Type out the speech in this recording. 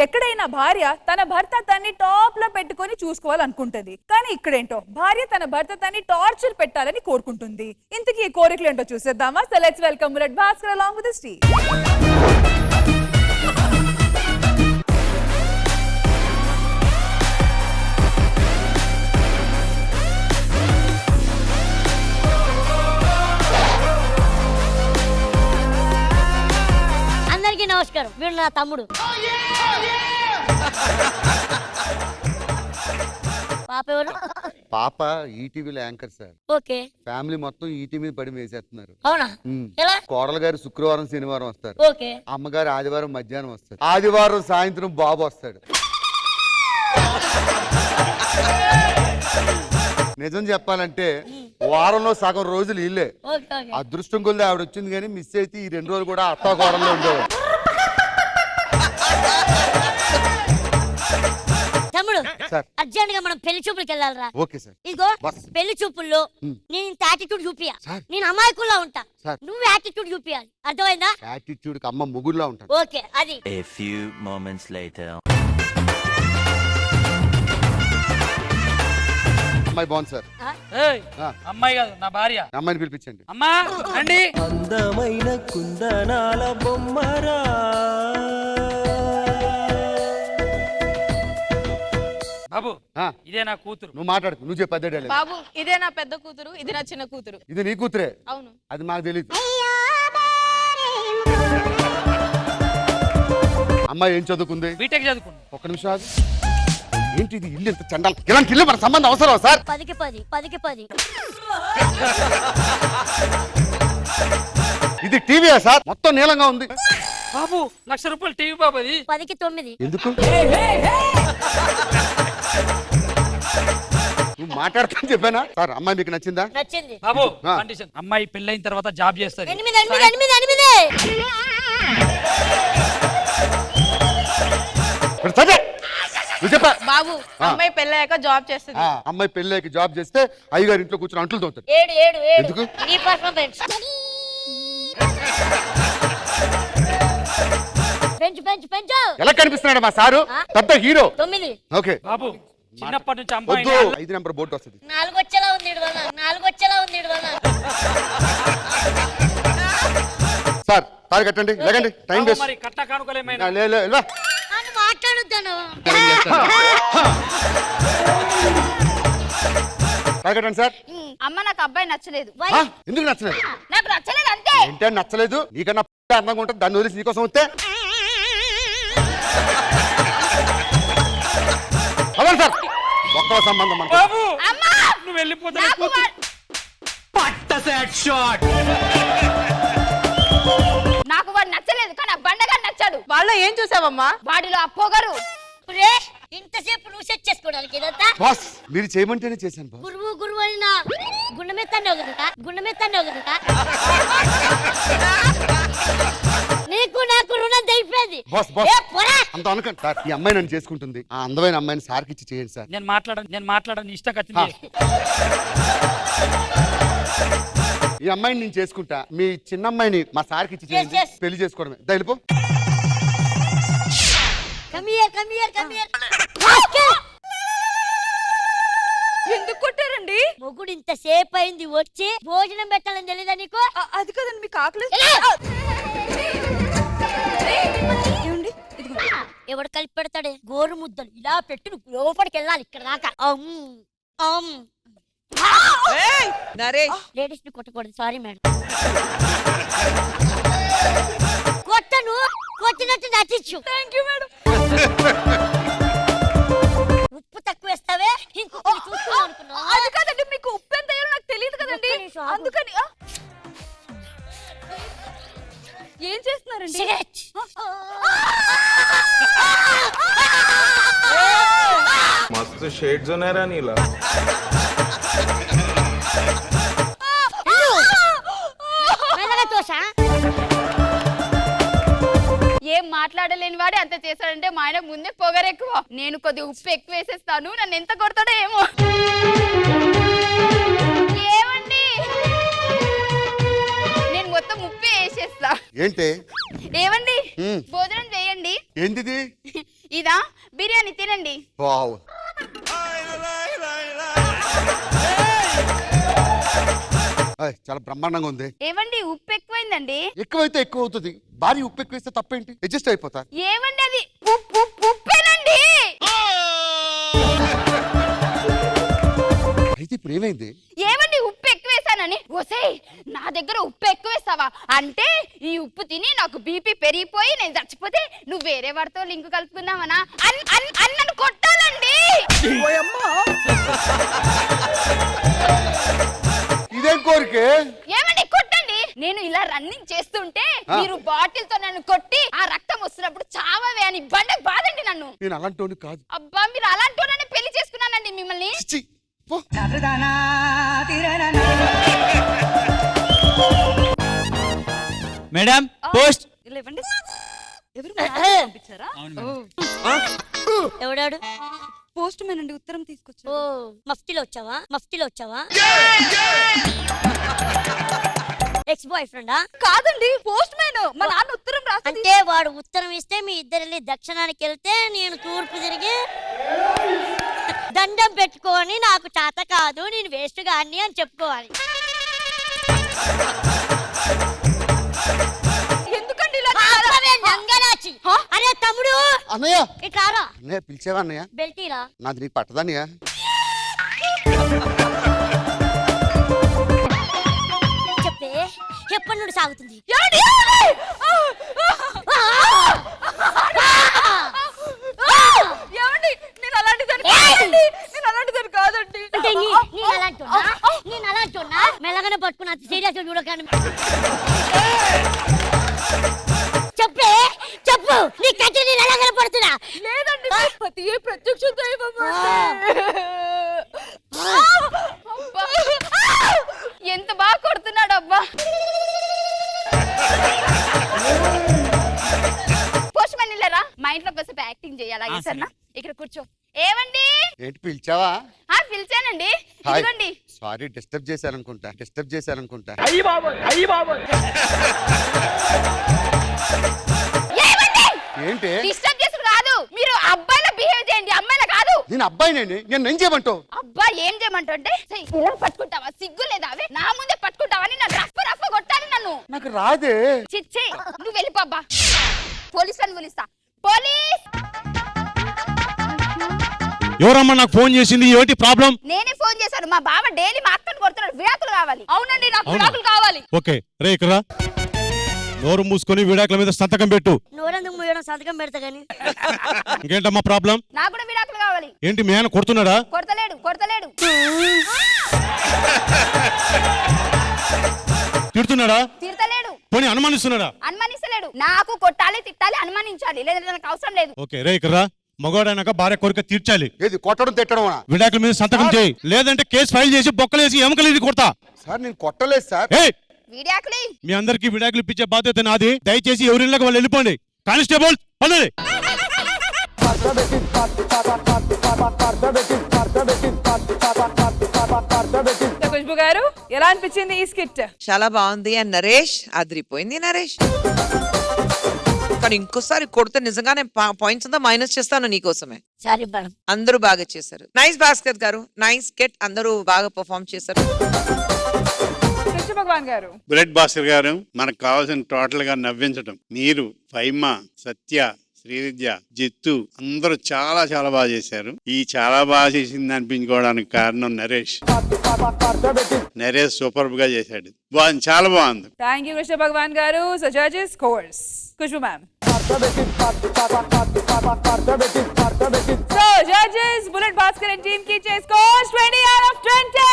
ఎక్కడైనా భార్య తన భర్త తన్ని టాప్ లో పెట్టుకొని చూసుకోవాలనుకుంటది, కానీ ఇక్కడేంటో భార్య తన భర్త తన్ని టార్చర్ పెట్టాలని కోరుకుంటుంది. ఇంతకీ ఈ కోరికలు ఏంటో చూసేద్దామా? సో లెట్స్ వెల్కమ్ మురట్ Bhaskar along with the Steve. అందరికీ నమస్కారం. వీడు నా తమ్ముడు. పాప ఎవరు? పాప ఈటీవీలో యాంకర్ సార్. ఓకే. ఫ్యామిలీ మొత్తం ఈటీ మీద పడి వేసేస్తున్నారు. అవునా? ఎలా? కోడలు గారు శుక్రవారం శనివారం వస్తారు. ఓకే. అమ్మగారు ఆదివారం మధ్యాహ్నం వస్తారు. ఆదివారం సాయంత్రం బాబు వస్తాడు. నిజం చెప్పాలంటే వారంలో సగం రోజులు ఇల్లే. అదృష్టం కొద్ది ఆవిడ వచ్చింది, కానీ మిస్ అయితే ఈ 2 రోజులు కూడా అత్తా కోడల్లో ఉండేవాడు. తమ్ముడు, అర్జెంట్ గా మనం పెళ్లి చూపులకు వెళ్ళాలరా. Okay sir. ఇదిగో పెళ్లి చూపుల్లో నేను ఇంత యాటిట్యూడ్ చూపియా. నేను అమాయకుల్లా ఉంటా, నువ్వు యాటిట్యూడ్ చూపియాలి. అర్థమైందా? యాటిట్యూడ్ కి అమ్మ ముగ్గురులా ఉంటాను. ఓకే. అది A few moments later. అమ్మాయి బాగుంది సార్. అమ్మాయి కాదు, నా భార్య. అమ్మాయిని పిలిపించండి. అమ్మా రండి. అందమైన కుందనాల బొమ్మరా, బాబు ఇదే నా కూతురు. నువ్వు మాట్లాడుకు, నువ్వు చెప్పు. అదే బాబు ఇదే నా పెద్ద కూతురు, ఇది నా చిన్న కూతురు. ఇది నీ కూతురే? అవును. అది మాకు తెలియదు. అమ్మాయి ఏం చదువుకుంది? బీటెక్ చదువుకుంది. ఒక్క నిమిషం ఆగు. ఏంటి ఇది? ఇల్లు ఎంత చండాలి. ఇలాంటి ఇల్లు మన సంబంధం అవసరం సార్? 10కి 10 ఇది టీవీయా సార్? మొత్తం నీలంగా ఉంది. బాబు ₹1,00,000 టీవీ బాబు. అది 10కి 9. ఎందుకు నువ్వు మాట్లాడుతాను చెప్పానా సార్? అమ్మాయి మీకు నచ్చిందా? నచ్చింది. బాబు కండిషన్, అమ్మాయి పెళ్ళైన తర్వాత జాబ్ చేస్తుంది. 8 బాబు అమ్మాయి పెళ్ళాక జాబ్ చేస్తుంది. అమ్మాయి పెళ్ళాక జాబ్ చేస్తే అయ్యగారు ఇంట్లో కూర్చొని అంట్లు తోతాడు. 7 ఎందుకు? నీ పర్ఫార్మెన్స్. పెంచు. ఎలా కనిపిస్తున్నాడు మా సారు? పెద్ద హీరో. 9. ఓకే బాబు చిన్నప్పటి నుంచి అమ్మాయి 5 నెంబర్ బోర్డు వస్తుంది. 4 వచ్చేలా ఉంది. 4 సార్ తారు కట్టండి, లేకండి. Time waste. మరి కట్ట కానుకోలేమైనా మాట్లాడుతాను. తారు కట్టండి సార్. అమ్మ నాకు అబ్బాయి నచ్చలేదు. ఎందుకు నచ్చలేదు? నాకు నచ్చలేదు అంతే. ఏంటంటే నచ్చలేదు? నీకన్నా అందంగా ఉంటుంది, దాన్ని వదిలేసి నీకోసం వస్తే అవ్వాలి సార్. ఒక్క సంబంధం మనకు. బాబు నువ్వు వెళ్ళిపోతా. నాకు వాడు నచ్చలేదు, కానీ ఆ బండగా నచ్చాడు. వాళ్ళ ఏం చూసావమ్మా? వాడిలో ఆ పొగరు. ఇంతసేపు నువ్వు సెట్ చేసుకోవడానికి ఇదంతా బాస్ మీరు చేయమంటేనే చేశాను బాస్. గురువు అయినా గుండెమెత్తన్నావు కదా. నీకు నాకు రుణం తెగిపోయింది. బాస్ అంత అనకండి సార్. ఈ అమ్మాయి నన్ను చేసుకుంటుంది. ఆ అందమైన అమ్మాయిని సార్కి ఇచ్చి చేయండి సార్. నేను మాట్లాడను ఇష్టం వచ్చింది. ఈ అమ్మాయిని నేను చేసుకుంటా, మీ చిన్న అమ్మాయిని మా సార్కి ఇచ్చి చేయండి. పెళ్లి చేసుకోవడమే. వెళ్ళిపో. ఎందుకు కొట్టారండి? మొగుడు ఇంతసేపు అయింది వచ్చి భోజనం పెట్టాలని తెలీదా నీకు? అది కదండి మీకు ఆకలి. ఎవడు కలిపి పెడతాడే? గోరు ముద్దలు ఇలా పెట్టి నువ్వు లోపలికి వెళ్ళాలి. ఇక్కడ దాకా. లేడీస్ ని కొట్టకూడదు. Sorry madam. కొట్టను, కొట్టినట్టు నటించు. Thank you madam. ఉప్పు తక్కువ వేస్తావే ఇంకొకటి చూసుకున్నావు అనుకున్నా. అది కాదండి, మీకు ఉప్పు ఎంత వేయాలో నాకు తెలియదు కదండి, అందుకని. ఏం చేస్తున్నారండి? मस्त शेड जो नाही राणीला ఏం మాట్లాడలేని వాడే అంత చేశాడంటే మా ఆయన ముందే పొగరెక్కువ. నేను కొద్దిగా ఉప్పు ఎక్కువ వేసేస్తాను, నన్ను ఎంత కొడతాడో ఏమో. ఏమండి నేను మొత్తం ఉప్పే వేసేస్తా. ఏంటి? ఏమండి భోజనం చేయండి. ఏంటిది? ఇదా బిర్యానీ తినండి. వావ్. ఏయ్, చాలా బ్రహ్మాండంగా ఉంది. ఏవండి ఉప్పు ఎక్కువైందండి. ఎక్కువైతే ఎక్కువ అవుతుంది. భారీ ఉప్పు ఎక్కువ వేస్తే తప్పేంటి, అడ్జస్ట్ అయిపోతా. ఏవండి అది ఉప్పేనండి. అయితే ఇప్పుడు ఏమైంది? ఏవండి ఉప్పు ఎక్కువ వేసానని. ఒసేయ్ నా దగ్గర ఉప్పు ఎక్కువ వేస్తావా అంటే ఈ ఉప్పు తిని నాకు బీపీ పెరిగిపోయి నేను చచ్చిపోతే నువ్వు వేరే వాడితో లింక్ కలుపుకుందామనా నన్ను కొట్టాలండి. ఇదేం కోరికే? ఏమండి కొట్టండి. నేను ఇలా రన్నింగ్ చేస్తుంటే మీరు బాటిల్ తో నన్ను కొట్టి ఆ రక్తం వస్తున్నప్పుడు చావవే అని బండ బాదండి నన్ను. నేను అలాంటి కాదు. అబ్బా మీరు అలాంటి వాళ్ళని పెళ్లి చేసుకున్నానండి మిమ్మల్ని. చిచ్చి, పో. Madam post. ఎవడాడు? పోస్ట్ మ్యాన్ అండి, ఉత్తరం తీసుకొచ్చా. ఓ మఫ్టీలో వచ్చావా? ఎక్స్ బాయ్ ఫ్రెండా? కాదండి, పోస్ట్ మ్యాన్. మా నాన్న ఉత్తరం రాసి అంటే వాడు ఉత్తరం ఇస్తే మీ ఇద్దరు వెళ్ళి దక్షిణానికి వెళ్తే నేను తూర్పు తిరిగి దండం పెట్టుకొని నాకు చేత కాదు నేను వేస్ట్ గాని అని చెప్పుకోవాలి. ఎందుకండి ఇలా పాపమే నంగనాచి. అరే తమ్ముడు అన్నయ్య, ఇట్లారా. అన్నయ్య పిలిచావా అన్నయ్య? బెల్టీరా. నాది నీకు పట్టదన్నయ్య. చెప్పే ఎప్పటి నుండి సాగుతుంది? ఏమండి నేను అలాంటిదని కాదండి. నేను అలాంటిదని కాదండి. అంటే నేను అలాంటి మెల్లగానే పట్టుకున్నా సీరియస్ చూడకండి. చెప్పు నీ కంటే నేను ఎలాగనే పడుతున్నా. లేదండి, పతియే ప్రత్యక్ష దైవం. అబ్బా, ఎంత బాగా కొడుతున్నాడు అబ్బా. పోస్ట్ మ్యాన్ ఇల్లరా మా ఇంట్లో కొద్దిసేపు యాక్టింగ్ చేయాలి సరేనా? ఇక్కడ కూర్చో. ఏవండి ఏంటి పిలిచావా? పిలిచానండి. హాయ్. ఇదిగోండి. సారీ, డిస్టర్బ్ చేశారనుకుంటా. ఏవండి ఏంటి? డిస్టర్బ్ చేసుడు కాదు, మీరు అబ్బాయిలా బిహేవ్ చేయండి, అమ్మాయిలా కాదు. నేను అబ్బాయినండి, నేను ఏం చేయమంటావు? అబ్బా ఏం చేయమంటావు అంటే ఇలా పట్టుకుంటావా? సిగ్గు లేదా? అవే నా ముందే పట్టుకుంటావని నన్ను రఫ్ కొట్టాలి నన్ను. నాకు రాదే. చిచ్చే నువ్వు వెళ్ళిపోబ్బా. పోలీసులను పిలుస్తా. పోలీస్. ఎవరమ్మా నాకు ఫోన్ చేసింది? ఏంటి ప్రాబ్లం? నేనే ఫోన్ చేశాను. మా బావ డైలీ మా అక్కను కొడుతున్నాడు. విడాకులు కావాలి. అవునండి నాకు విడాకులు కావాలి. ఓకే రే ఇక్కడ నోరు మూసుకొని విడాకుల మీద సంతకం పెట్టు. నోరెందుకు మూయడం? సంతకం పెడతా గానీ. ఇంకేంటమ్మా ప్రాబ్లం? నాకు కూడా విడాకులు కావాలి. ఏంటి మీ ఆయన కొడుతున్నాడా? కొడతలేడు. తిడుతున్నాడా? తిడతలేడు. పోనీ అనుమానిస్తున్నాడా? అనుమానిస్తలేడు. నాకు కొట్టాలి, తిట్టాలి, అనుమానించాలి, లేదంటే నాకు అవసరం లేదు. ఓకే రే ఇక్కడ మగవాడైనాక భార్య కోరిక తీర్చాలి. ఏది కొట్టడం తిట్టడం? విడాకుల మీద సంతకం చేయి, లేదంటే కేసు ఫైల్ చేసి బొక్కలేసి ఎముకలేసి కొడతా. సార్ నేను కొట్టలేదు సార్. ఏయ్ విడాకులు మీ అందరికి విడాకులు ఇప్పించే బాధ్యత నాది. దయచేసి ఎవరిళ్ళకి వాళ్ళు వెళ్ళిపోండి. కానిస్టేబుల్ పనులు. ఖుష్బు గారు ఎలా అనిపించింది ఈ స్కిట్? చాలా బాగుంది. అండ్ నరేష్ అదిరిపోయింది. నరేష్ కానీ ఇంకోసారి కొడితే నిజంగానే పాయింట్స్ అంతా మైనస్ చేస్తాను నీకోసమే. Sorry madam. అందరూ బాగా చేశారు. నైస్ భాస్కర్ గారు, నైస్ స్కిట్. అందరూ బాగా పర్ఫార్మ్ చేశారు. కృష్ణ భగవాన్ గారు. బుల్లెట్ భాస్కర్ గారు, మనకు కావాల్సిన టోటల్ గా నవ్వించడం. మీరు, ఫైమా, సత్య, శ్రీవిద్య, జిత్తు అందరూ చాలా చాలా బాగా చేశారు. ఈ చాలా బాగా చేసింది అనిపించుకోవడానికి కారణం నరేష్ సూపర్ గా చేశాడు. బాగుంది, చాలా బాగుంది. థ్యాంక్ యూ కృష్ణ భగవాన్ గారు. So judges scores. Khushbu ma'am. So judges bullet Bhaskar and team కి ఇచ్చే స్కోర్స్ 20 out of 20.